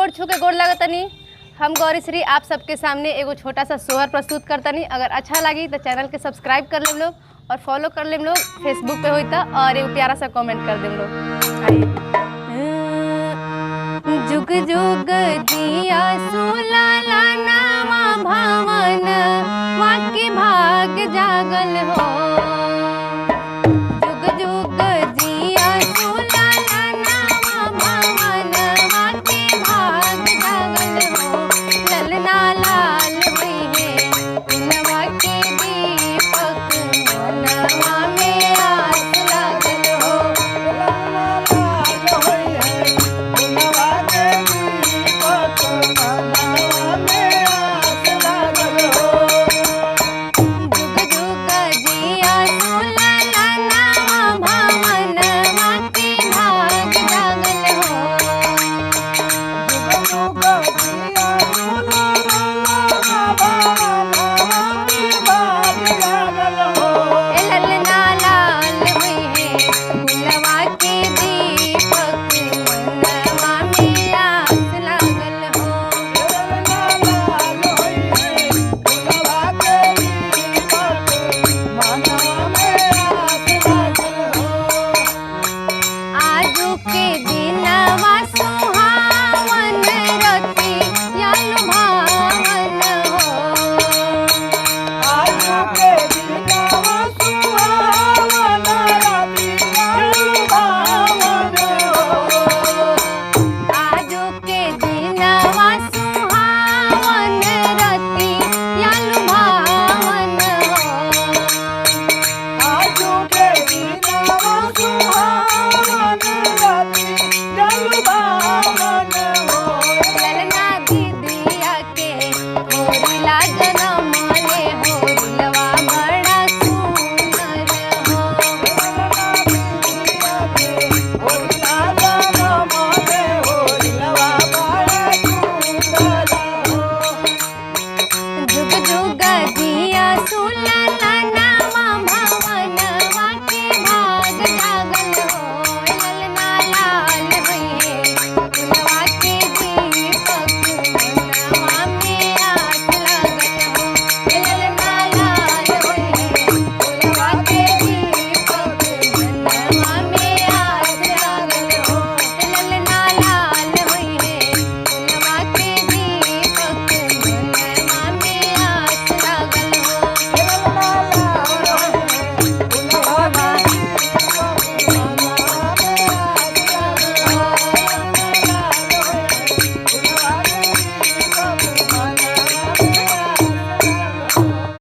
गोड़ छू के गोड़ लागतनी। हम गौरी श्री आप सबके सामने एगो छोटा सा सोहर प्रस्तुत करतनी। अगर अच्छा लगी तो चैनल के सब्सक्राइब कर लेम लोग और फॉलो कर लेम लोग, फेसबुक पे होई तो, और एगो प्यारा सा कमेंट कर देम लोग। आइए। जुग जुग